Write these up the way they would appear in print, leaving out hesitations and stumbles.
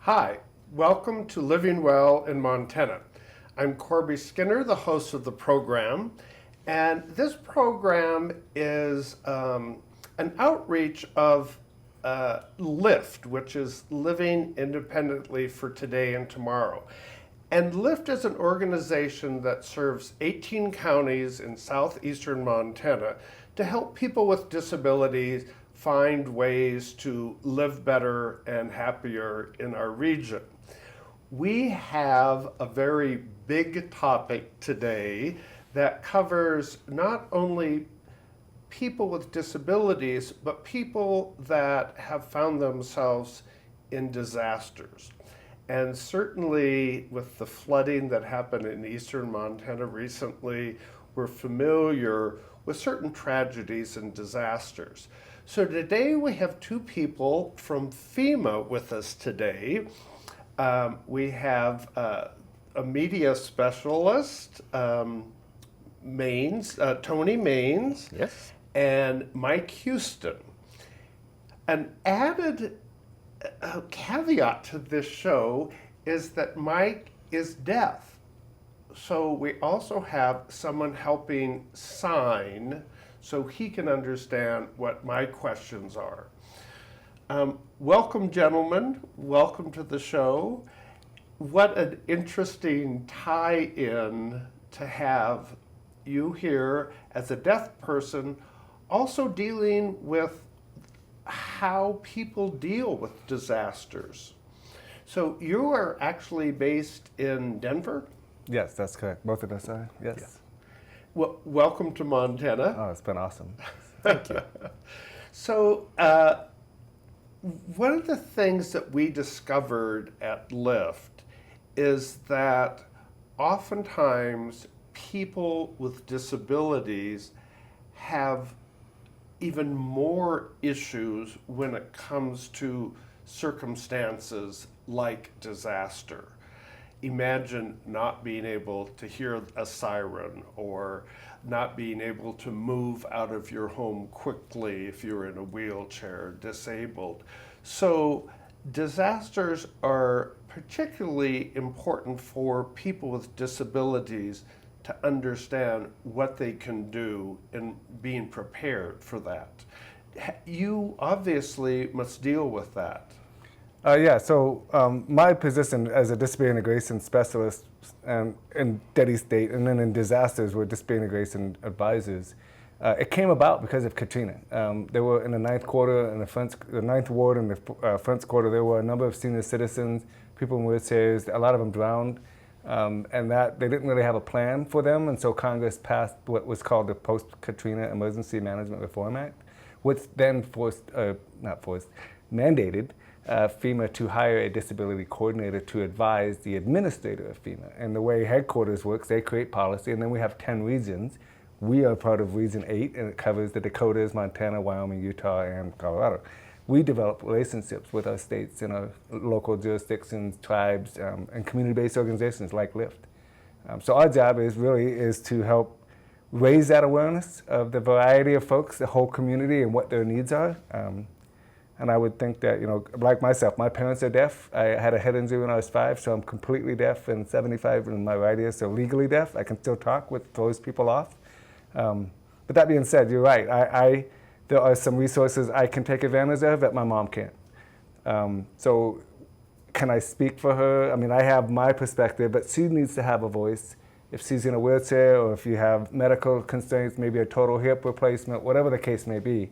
Hi, welcome to Living Well in Montana. I'm Corby Skinner, the host of the program, and this program is an outreach of LIFTT, which is Living Independently for Today and Tomorrow. And LIFTT is an organization that serves 18 counties in southeastern Montana to help people with disabilities find ways to live better and happier in our region. We have a very big topic today that covers not only people with disabilities, but people that have found themselves in disasters. And certainly with the flooding that happened in eastern Montana recently, we're familiar with certain tragedies and disasters. So today we have two people from FEMA with us today. We have a media specialist, Tony Maines, Yes. and Mike Houston. An added caveat to this show is that Mike is deaf. So we also have someone helping sign so he can understand what my questions are. Welcome, gentlemen. Welcome to the show. What an interesting tie-in to have you here as a deaf person, also dealing with how people deal with disasters. So you are actually based in Denver? Yes, that's correct. Both of us are. Yes. Yeah. Well, welcome to Montana. Oh, it's been awesome. Thank you. So, one of the things that we discovered at LIFTT is that oftentimes people with disabilities have even more issues when it comes to circumstances like disaster. Imagine not being able to hear a siren or not being able to move out of your home quickly if you're in a wheelchair, disabled. So disasters are particularly important for people with disabilities to understand what they can do and being prepared for that. You obviously must deal with that. So my position as a disability integration specialist in Deddy State and then in disasters with disability integration advisors, it came about because of Katrina. There were in the ninth quarter, in the ninth ward and the French quarter, there were a number of senior citizens, people in wheelchairs, a lot of them drowned, and that they didn't really have a plan for them, and so Congress passed what was called the Post-Katrina Emergency Management Reform Act, which then mandated FEMA to hire a disability coordinator to advise the administrator of FEMA. And the way headquarters works, they create policy, and then we have 10 regions. We are part of Region 8, and it covers the Dakotas, Montana, Wyoming, Utah, and Colorado. We develop relationships with our states and our local jurisdictions, tribes, and community-based organizations like LIFTT. So our job is to help raise that awareness of the variety of folks, the whole community, and what their needs are. And I would think that, like myself, my parents are deaf. I had a head injury when I was 5, so I'm completely deaf, and 75 in my right ear, so legally deaf. I can still talk, which throws people off. But that being said, you're right. There are some resources I can take advantage of that my mom can't. So can I speak for her? I mean, I have my perspective, but she needs to have a voice. If she's in a wheelchair or if you have medical constraints, maybe a total hip replacement, whatever the case may be,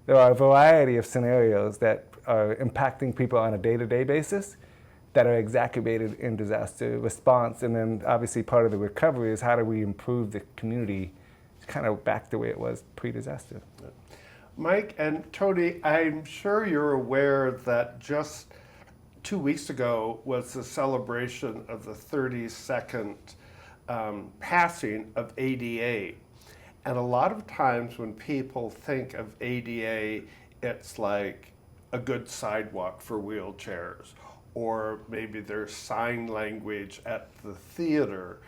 there are a variety of scenarios that are impacting people on a day-to-day basis that are exacerbated in disaster response. And then obviously part of the recovery is how do we improve the community kind of back the way it was pre-disaster. Mike and Tony, I'm sure you're aware that just 2 weeks ago was the celebration of the 32nd passing of ADA. And a lot of times when people think of ADA, it's like a good sidewalk for wheelchairs, or maybe there's sign language at the theater.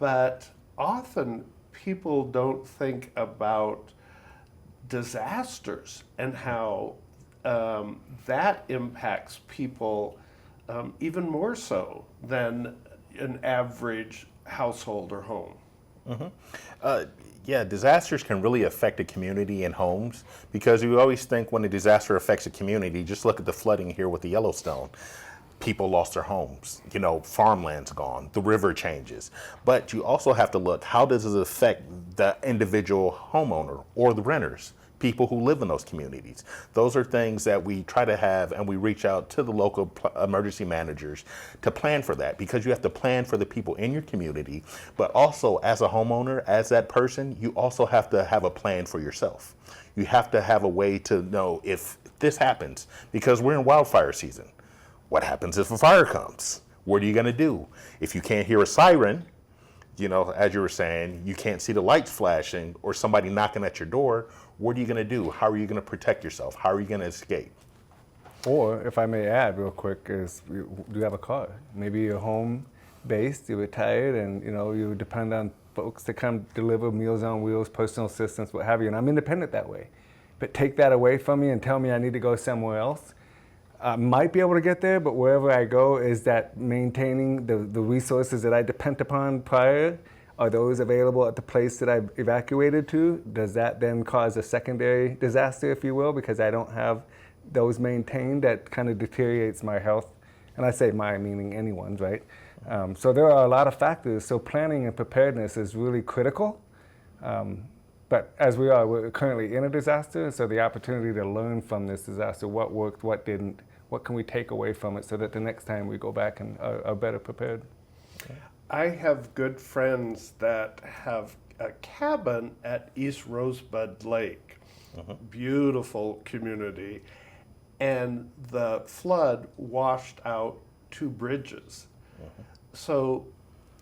But often people don't think about disasters and how that impacts people even more so than an average household or home. Yeah, disasters can really affect a community and homes because you always think when a disaster affects a community, just look at the flooding here with the Yellowstone. People lost their homes, farmland's gone, the river changes. But you also have to look, how does it affect the individual homeowner or the renters, people who live in those communities? Those are things that we try to have, and we reach out to the local emergency managers to plan for that, because you have to plan for the people in your community, but also as a homeowner, as that person, you also have to have a plan for yourself. You have to have a way to know if this happens, because we're in wildfire season. What happens if a fire comes? What are you going to do? If you can't hear a siren, as you were saying, you can't see the lights flashing or somebody knocking at your door, what are you going to do? How are you going to protect yourself? How are you going to escape? Or, if I may add real quick, is do you have a car? Maybe you're home-based, you're retired, and you depend on folks to come deliver Meals on Wheels, personal assistance, what have you, and I'm independent that way. But take that away from me and tell me I need to go somewhere else. I might be able to get there, but wherever I go, is that maintaining the resources that I depend upon prior, are those available at the place that I've evacuated to? Does that then cause a secondary disaster, if you will, because I don't have those maintained? That kind of deteriorates my health. And I say my, meaning anyone's, right? So there are a lot of factors. So planning and preparedness is really critical. But as we're currently in a disaster, so the opportunity to learn from this disaster, what worked, what didn't, what can we take away from it so that the next time we go back and are better prepared. Okay. I have good friends that have a cabin at East Rosebud Lake, beautiful community, and the flood washed out 2 bridges. So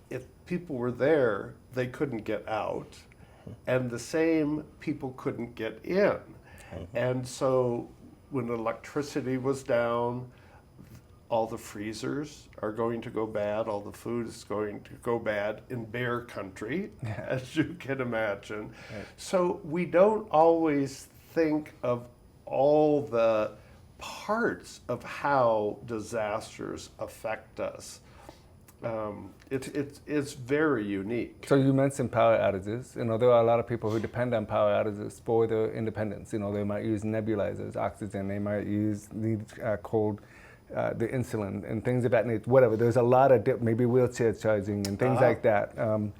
if people were there, they couldn't get out, and the same people couldn't get in. And so when electricity was down, all the freezers are going to go bad, all the food is going to go bad in bear country, as you can imagine. Right. So we don't always think of all the parts of how disasters affect us. It's very unique. So you mentioned power outages. There are a lot of people who depend on power outages for their independence. They might use nebulizers, oxygen. They might need cold, the insulin and things of that nature. Whatever. There's a lot of maybe wheelchair charging and things like that. And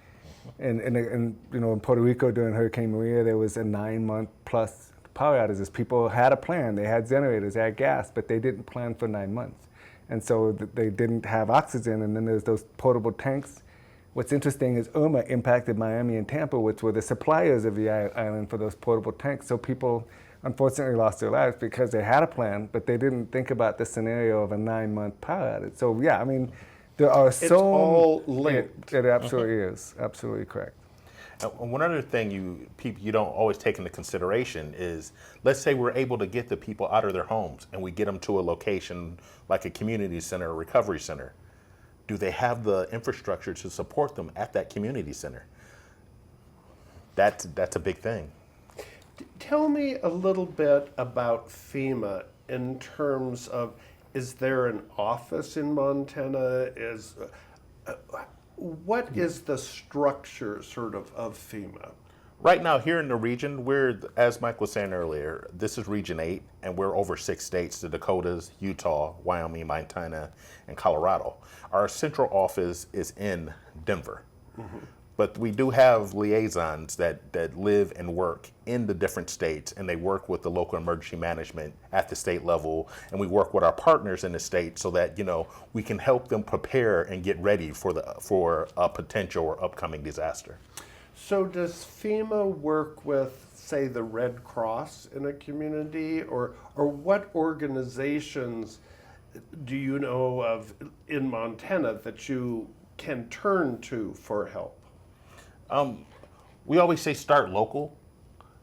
in Puerto Rico during Hurricane Maria, there was a 9-month plus power outages. People had a plan. They had generators, they had gas, but they didn't plan for 9 months. And so they didn't have oxygen, and then there's those portable tanks. What's interesting is Irma impacted Miami and Tampa, which were the suppliers of the island for those portable tanks. So people unfortunately lost their lives because they had a plan, but they didn't think about the scenario of a 9-month power outage. So yeah, there are so... It's all linked. It absolutely is, absolutely correct. One other thing you don't always take into consideration is, let's say we're able to get the people out of their homes and we get them to a location like a community center or recovery center. Do they have the infrastructure to support them at that community center? That's a big thing. Tell me a little bit about FEMA in terms of, is there an office in Montana? What is the structure sort of FEMA? Right now here in the region, as Mike was saying earlier, this is Region 8, and we're over 6 states, the Dakotas, Utah, Wyoming, Montana, and Colorado. Our central office is in Denver. But we do have liaisons that live and work in the different states, and they work with the local emergency management at the state level, and we work with our partners in the state so that we can help them prepare and get ready for a potential or upcoming disaster. So does FEMA work with, say, the Red Cross in a community, or what organizations do you know of in Montana that you can turn to for help? We always say start local,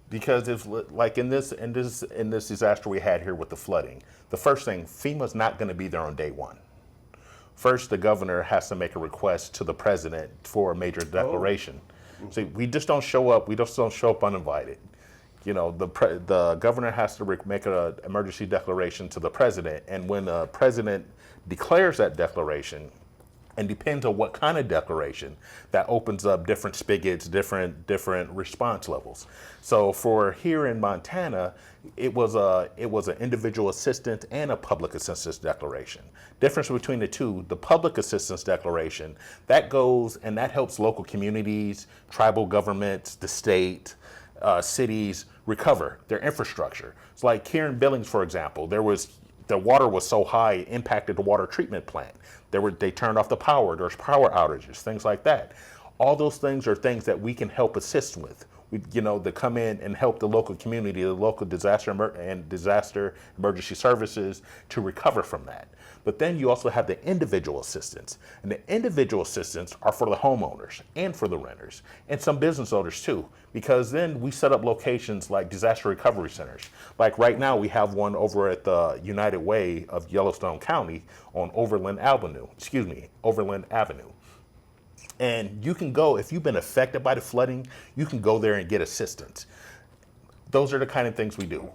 because if, like in this disaster we had here with the flooding, the first thing, FEMA's not going to be there on day one. First, the governor has to make a request to the president for a major declaration. So we just don't show up. We just don't show up uninvited. The governor has to make an emergency declaration to the president, and when the president declares that declaration, and depends on what kind of declaration, that opens up different spigots, different response levels. So for here in Montana, it was an individual assistance and a public assistance declaration. Difference between the two: the public assistance declaration, that goes and that helps local communities, tribal governments, the state, cities recover their infrastructure. It's like here in Billings, for example, the water was so high it impacted the water treatment plant. They turned off the power. There's power outages, things like that. All those things are things that we can help assist with. To come in and help the local community, the local disaster emergency services to recover from that. But then you also have the individual assistance. And the individual assistance are for the homeowners and for the renters and some business owners too, because then we set up locations like disaster recovery centers. Like right now we have one over at the United Way of Yellowstone County on Overland Avenue. And you can go, if you've been affected by the flooding, you can go there and get assistance. Those are the kind of things we do.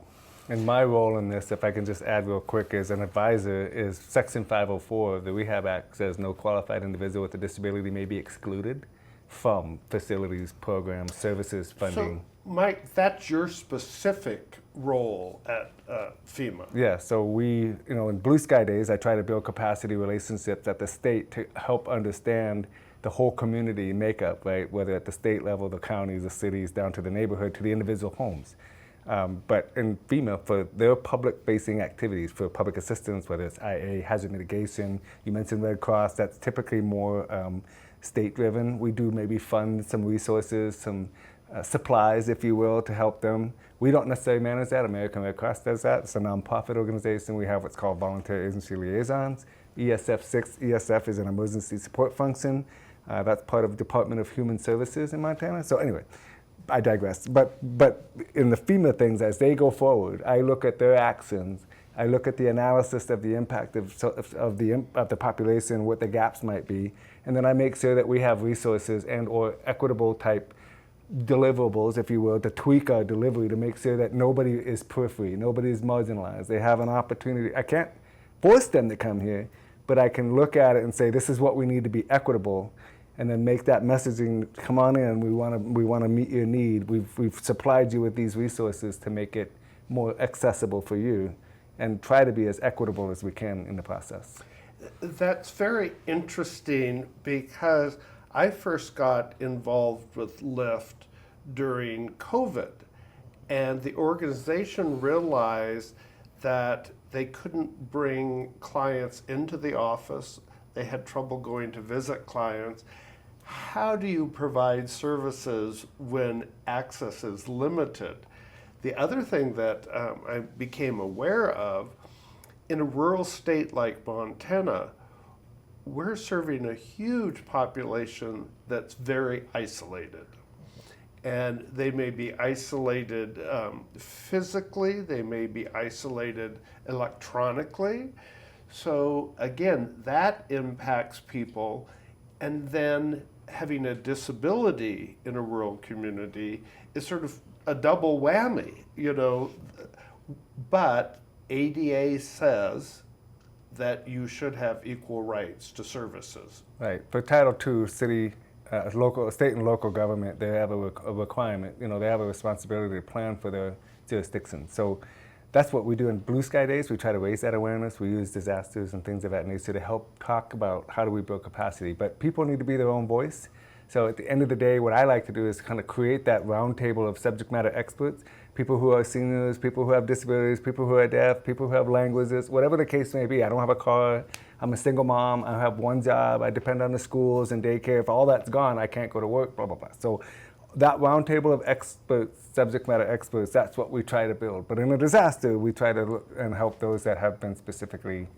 And my role in this, if I can just add real quick, as an advisor, is Section 504 of the Rehab Act says no qualified individual with a disability may be excluded from facilities, programs, services, funding. So, Mike, that's your specific role at FEMA. Yeah, so we, in Blue Sky Days, I try to build capacity relationships at the state to help understand the whole community makeup, right? Whether at the state level, the counties, the cities, down to the neighborhood, to the individual homes. But in FEMA, for their public-facing activities, for public assistance, whether it's IA, hazard mitigation, you mentioned Red Cross, that's typically more state-driven. We do maybe fund some resources, some supplies, if you will, to help them. We don't necessarily manage that. American Red Cross does that. It's a nonprofit organization. We have what's called Voluntary Agency Liaisons. ESF is an emergency support function. That's part of Department of Human Services in Montana. So anyway, I digress. But in the FEMA things, as they go forward, I look at their actions. I look at the analysis of the impact of the population, what the gaps might be, and then I make sure that we have resources and or equitable type deliverables, if you will, to tweak our delivery to make sure that nobody is periphery, nobody is marginalized. They have an opportunity. I can't force them to come here, but I can look at it and say, this is what we need to be equitable, and then make that messaging, come on in, we want to meet your need. We've supplied you with these resources to make it more accessible for you, and try to be as equitable as we can in the process. That's very interesting, because I first got involved with LIFTT during COVID, and the organization realized that they couldn't bring clients into the office. They had trouble going to visit clients. How do you provide services when access is limited? The other thing that I became aware of, in a rural state like Montana, we're serving a huge population that's very isolated. And they may be isolated physically, they may be isolated electronically. So again, that impacts people. And then having a disability in a rural community is sort of a double whammy, But ADA says that you should have equal rights to services. Right. For Title II, state and local government, they have a requirement. They have a responsibility to plan for their jurisdiction. So that's what we do in Blue Sky Days. We try to raise that awareness. We use disasters and things of that nature to help talk about how do we build capacity. But people need to be their own voice. So at the end of the day, what I like to do is kind of create that roundtable of subject matter experts, people who are seniors, people who have disabilities, people who are deaf, people who have languages, whatever the case may be. I don't have a car. I'm a single mom. I have one job. I depend on the schools and daycare. If all that's gone, I can't go to work, blah, blah, blah. So that roundtable of experts, subject matter experts, that's what we try to build. But in a disaster, we try to look and help those that have been specifically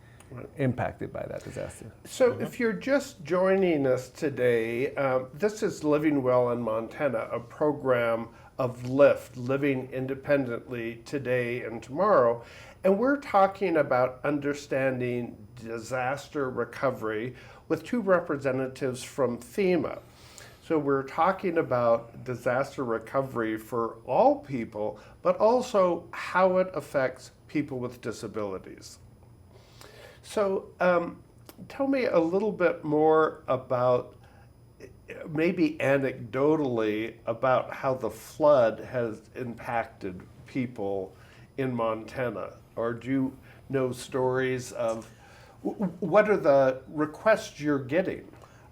impacted by that disaster. So if you're just joining us today, this is Living Well in Montana, a program of LIFTT, Living Independently Today and Tomorrow. And we're talking about understanding disaster recovery with two representatives from FEMA. So So we're talking about disaster recovery for all people, but also how it affects people with disabilities. So tell me a little bit more about, maybe anecdotally, about how the flood has impacted people in Montana. Or do you know stories of what are the requests you're getting?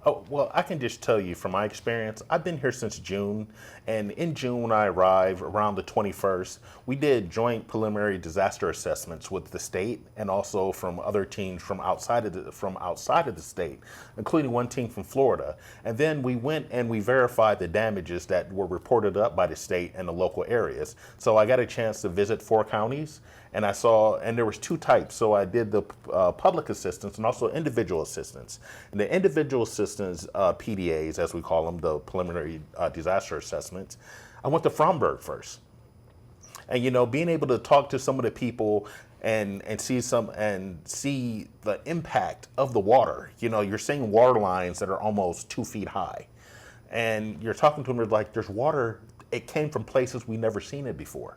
Oh, well, I can just tell you from my experience, I've been here since June, and in June when I arrived around the 21st, we did joint preliminary disaster assessments with the state and also from other teams from outside of the state, including one team from Florida. And then we went and we verified the damages that were reported up by the state and the local areas. So I got a chance to visit 4 counties. And I saw, and there was 2 types. So I did the public assistance and also individual assistance. And the individual assistance PDAs, as we call them, the preliminary disaster assessments, I went to Fromberg first. And being able to talk to some of the people and see the impact of the water. You're seeing water lines that are almost 2 feet high, and you're talking to them like, there's water. It came from places we never seen it before.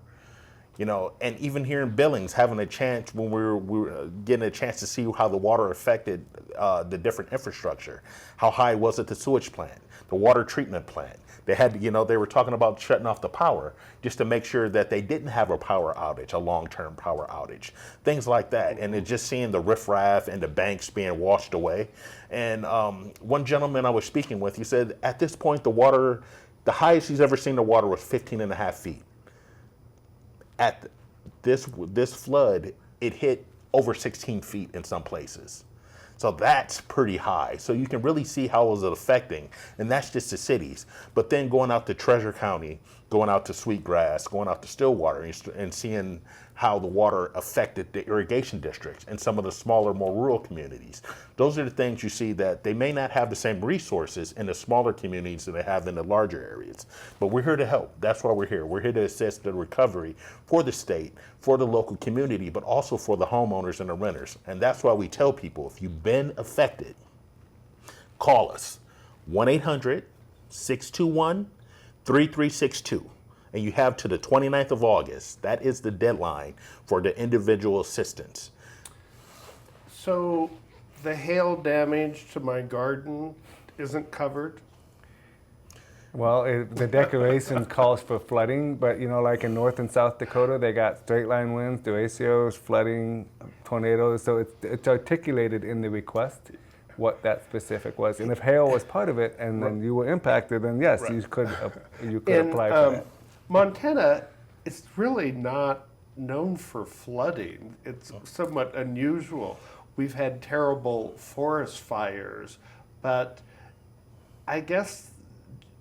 And even here in Billings, having a chance when we were getting a chance to see how the water affected the different infrastructure. How high was it the sewage plant, the water treatment plant? They had, they were talking about shutting off the power just to make sure that they didn't have a power outage, a long-term power outage, things like that. And it just seeing the riffraff and the banks being washed away. And one gentleman I was speaking with, he said at this point, the highest he's ever seen the water was 15.5 feet. At this flood, it hit over 16 feet in some places. So that's pretty high. So you can really see how it was affecting. And that's just the cities. But then going out to Treasure County, going out to Sweetgrass, going out to Stillwater, and seeing how the water affected the irrigation districts and some of the smaller, more rural communities. Those are the things you see that they may not have the same resources in the smaller communities that they have in the larger areas. But we're here to help. That's why we're here. We're here to assist the recovery for the state, for the local community, but also for the homeowners and the renters. And that's why we tell people, if you've been affected, call us, 1-800-621-3362. And you have to the 29th of August. That is the deadline for the individual assistance. So the hail damage to my garden isn't covered? Well, the declaration calls for flooding, but like in North and South Dakota, they got straight line winds, derechos, flooding, tornadoes. So it's articulated in the request what that specific was. And if hail was part of it, and then you were impacted, then yes, you could apply for that. Montana is really not known for flooding. It's somewhat unusual. We've had terrible forest fires, but I guess,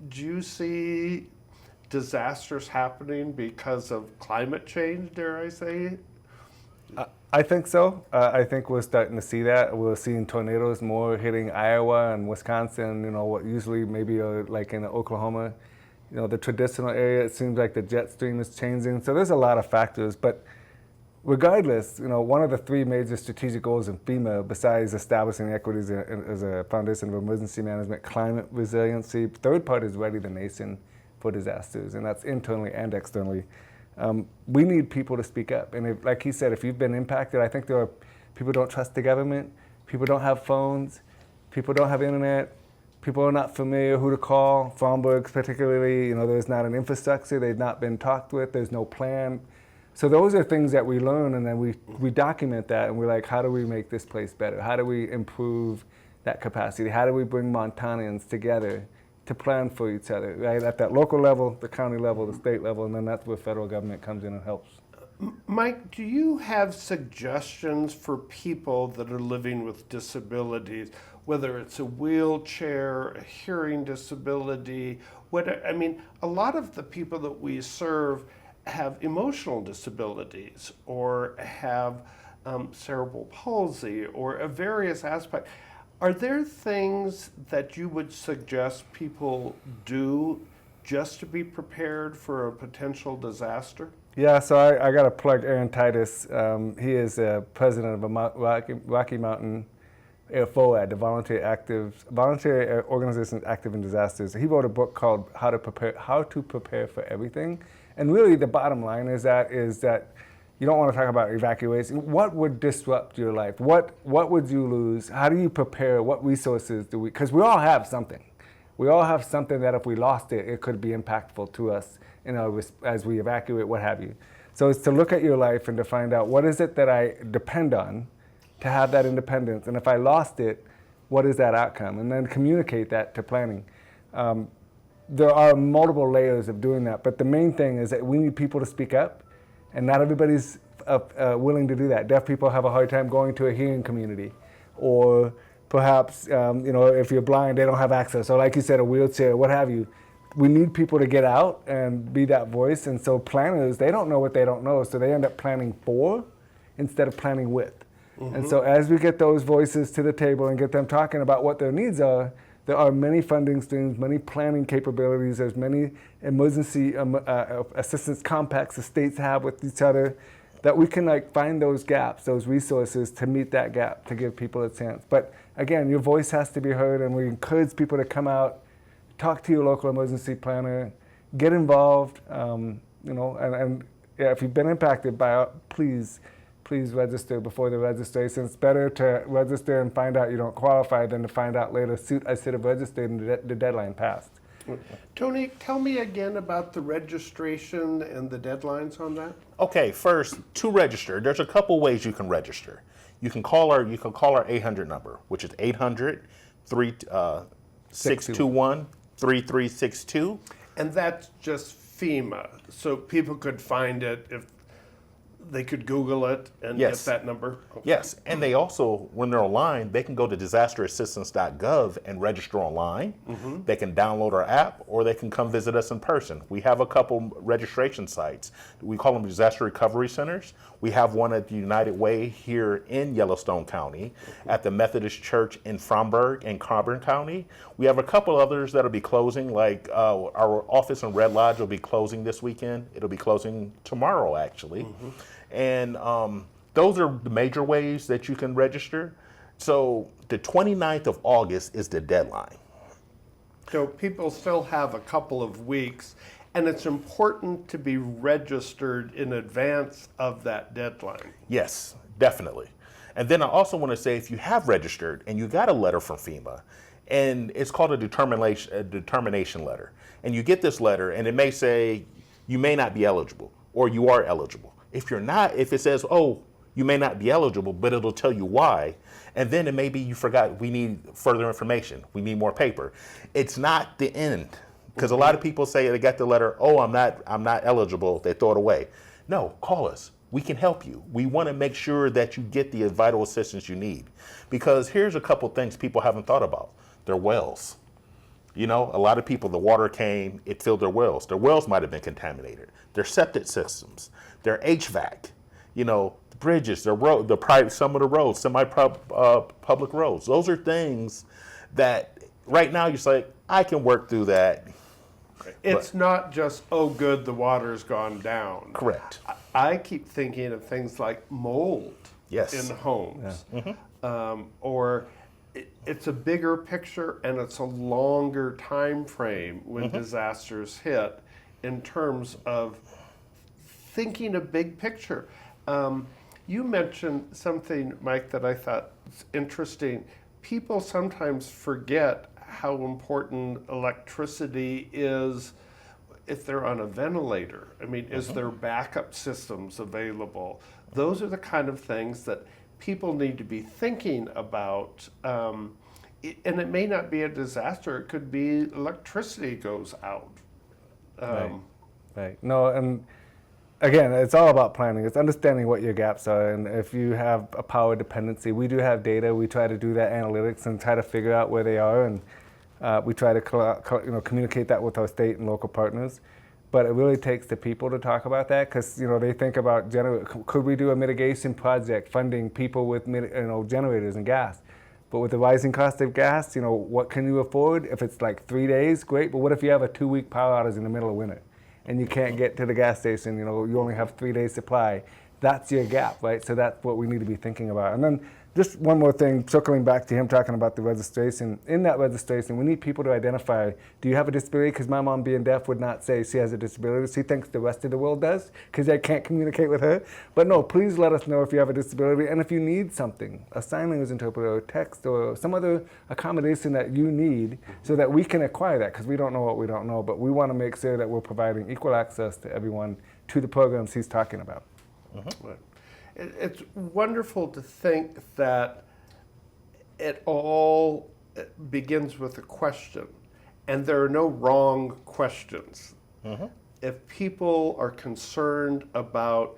do you see disasters happening because of climate change, dare I say? I think so. I think we're starting to see that. We're seeing tornadoes more hitting Iowa and Wisconsin, what usually maybe like in Oklahoma. The traditional area, it seems like the jet stream is changing. So there's a lot of factors. But regardless, one of the 3 major strategic goals in FEMA, besides establishing equities as a foundation of emergency management, climate resiliency, third part is ready the nation for disasters, and that's internally and externally. We need people to speak up. And like he said, if you've been impacted, I think there are people don't trust the government, people don't have phones, people don't have internet, people are not familiar who to call. Fromberg's particularly, there's not an infrastructure, they've not been talked with, there's no plan. So those are things that we learn, and then we document that, and we're like, how do we make this place better? How do we improve that capacity? How do we bring Montanans together to plan for each other, right? At that local level, the county level, the state level, and then that's where federal government comes in and helps. Mike, do you have suggestions for people that are living with disabilities, whether it's a wheelchair, a hearing disability? A lot of the people that we serve have emotional disabilities or have cerebral palsy or a various aspects. Are there things that you would suggest people do just to be prepared for a potential disaster? Yeah, so I got to plug Aaron Titus. He is president of a Rocky Mountain FOAD, the Voluntary Organizations Active in Disasters. He wrote a book called How to Prepare for Everything. And really the bottom line is that you don't want to talk about evacuation. What would disrupt your life? What would you lose? How do you prepare? What resources do we, because we all have something. We all have something that if we lost it, it could be impactful to us, as we evacuate, what have you. So it's to look at your life and to find out what is it that I depend on to have that independence, and if I lost it, what is that outcome? And then communicate that to planning. There are multiple layers of doing that, but the main thing is that we need people to speak up, and not everybody's willing to do that. Deaf people have a hard time going to a hearing community, or perhaps if you're blind, they don't have access, or like you said, a wheelchair, what have you. We need people to get out and be that voice, and so planners, they don't know what they don't know, so they end up planning for instead of planning with. Mm-hmm. And so as we get those voices to the table and get them talking about what their needs are, there are many funding streams, many planning capabilities, there's many emergency assistance compacts the states have with each other, that we can find those gaps, those resources to meet that gap, to give people a chance. But again, your voice has to be heard, and we encourage people to come out, talk to your local emergency planner, get involved, and if you've been impacted by it, please register before the registration. It's better to register and find out you don't qualify than to find out later, I should have registered and the deadline passed. Tony, tell me again about the registration and the deadlines on that. Okay, first, to register, there's a couple ways you can register. You can call our 800 number, which is 800-621-3362. And that's just FEMA, so people could find it if they could Google it and Yes. get that number? Okay. Yes, and they also, when they're online, they can go to disasterassistance.gov and register online. Mm-hmm. They can download our app, or they can come visit us in person. We have a couple registration sites. We call them disaster recovery centers. We have one at the United Way here in Yellowstone County, at the Methodist Church in Fromberg and Coburn County. We have a couple others that'll be closing, like our office in Red Lodge will be closing this weekend. It'll be closing tomorrow, actually. Mm-hmm. And those are the major ways that you can register. So the 29th of August is the deadline. So people still have a couple of weeks, and it's important to be registered in advance of that deadline. Yes, definitely. And then I also want to say, if you have registered and you got a letter from FEMA, and it's called a determination letter, and you get this letter and it may say you may not be eligible or you are eligible. If you're not, if it says, oh, you may not be eligible, but it'll tell you why, and then it may be you forgot, we need further information, we need more paper. It's not the end, because a lot of people say they got the letter, oh, I'm not eligible, they throw it away. No, call us. We can help you. We want to make sure that you get the vital assistance you need, because here's a couple things people haven't thought about. Their wells. A lot of people, the water came, it filled their wells. Their wells might have been contaminated. Their septic systems, their HVAC, the bridges, some of the roads, semi-public roads. Those are things that right now you're like, I can work through that. It's not just, oh, good, the water's gone down. Correct. I keep thinking of things like mold in homes. Yeah. Mm-hmm. Or it's a bigger picture, and it's a longer time frame when mm-hmm. disasters hit, in terms of thinking a big picture. You mentioned something, Mike, that I thought was interesting. People sometimes forget how important electricity is if they're on a ventilator. I mean, mm-hmm. is there backup systems available? Those are the kind of things that people need to be thinking about. And it may not be a disaster. It could be electricity goes out. Right. No, and again, it's all about planning. It's understanding what your gaps are, and if you have a power dependency, we do have data. We try to do that analytics and try to figure out where they are, and we try to communicate that with our state and local partners. But it really takes the people to talk about that, because they think about could we do a mitigation project funding people with generators and gas. But with the rising cost of gas, what can you afford? If it's like 3 days, great. But what if you have a 2-week power outage in the middle of winter and you can't get to the gas station? You only have 3 days supply. That's your gap, right? So that's what we need to be thinking about. And then just one more thing, circling back to him talking about the registration. In that registration, we need people to identify, do you have a disability? Because my mom, being deaf, would not say she has a disability. She thinks the rest of the world does because they can't communicate with her. But no, please let us know if you have a disability and if you need something, a sign language interpreter or text or some other accommodation that you need so that we can acquire that, because we don't know what we don't know. But we want to make sure that we're providing equal access to everyone to the programs he's talking about. Right. It's wonderful to think that it all begins with a question, and there are no wrong questions. If people are concerned about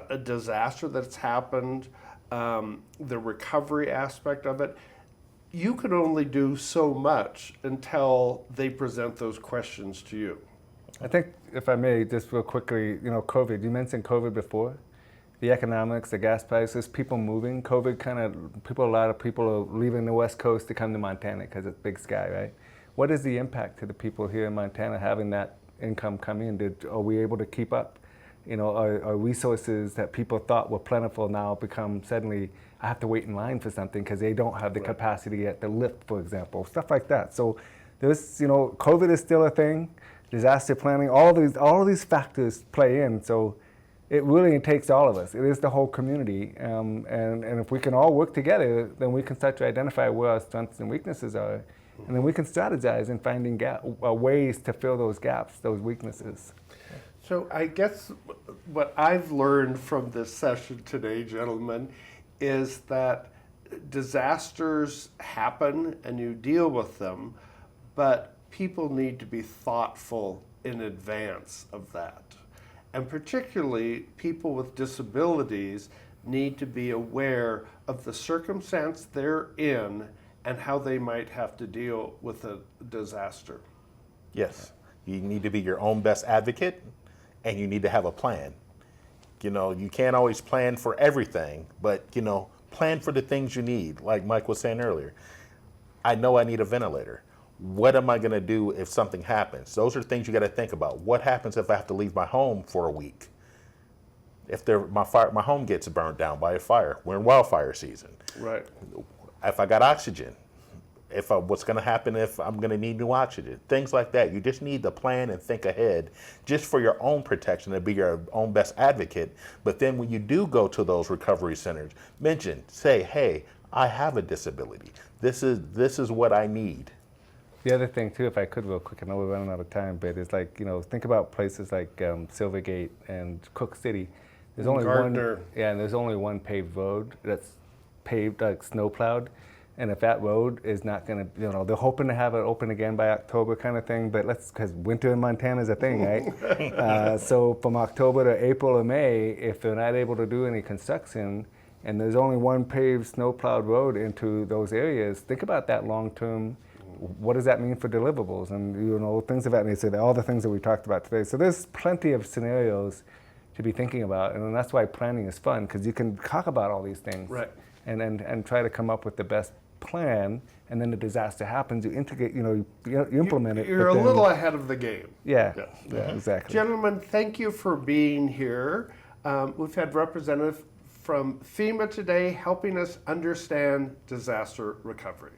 a disaster that's happened, the recovery aspect of it, you can only do so much until they present those questions to you. I think, if I may, just real quickly, COVID, you mentioned COVID before. The economics, the gas prices, people moving. COVID a lot of people are leaving the West Coast to come to Montana because it's big sky, right? What is the impact to the people here in Montana having that income come in? Are we able to keep up? Are resources that people thought were plentiful now become suddenly, I have to wait in line for something because they don't have the capacity at the LIFTT, for example, stuff like that. So there's, COVID is still a thing, disaster planning, all of these factors play in. So it really takes all of us. It is the whole community. And if we can all work together, then we can start to identify where our strengths and weaknesses are. And then we can strategize in finding ways to fill those gaps, those weaknesses. So I guess what I've learned from this session today, gentlemen, is that disasters happen and you deal with them, but people need to be thoughtful in advance of that. And particularly, people with disabilities need to be aware of the circumstance they're in and how they might have to deal with a disaster. Yes, you need to be your own best advocate, and you need to have a plan. You can't always plan for everything, but, plan for the things you need. Like Mike was saying earlier, I know I need a ventilator. What am I going to do if something happens? Those are things you got to think about. What happens if I have to leave my home for a week? If my home gets burned down by a fire, we're in wildfire season. Right. If I got oxygen, what's going to happen if I'm going to need new oxygen? Things like that. You just need to plan and think ahead, just for your own protection, to be your own best advocate. But then when you do go to those recovery centers, say, hey, I have a disability. This is what I need. The other thing too, if I could real quick, I know we're running out of time, but it's like, think about places like Silvergate and Cook City. There's only Gardner. and there's only one paved road that's paved, like snow plowed. And if that road is not gonna, they're hoping to have it open again by October kind of thing, but because winter in Montana is a thing, right? So from October to April or May, if they're not able to do any construction, and there's only one paved snow plowed road into those areas, think about that long term. What does that mean for deliverables and things of that nature, all the things that we talked about today. So there's plenty of scenarios to be thinking about, and that's why planning is fun, because you can talk about all these things, right, and try to come up with the best plan. And then the disaster happens, you integrate, you implement it. You're a little ahead of the game. Yeah, Yes. yeah, exactly. Gentlemen, thank you for being here. We've had representatives from FEMA today helping us understand disaster recovery.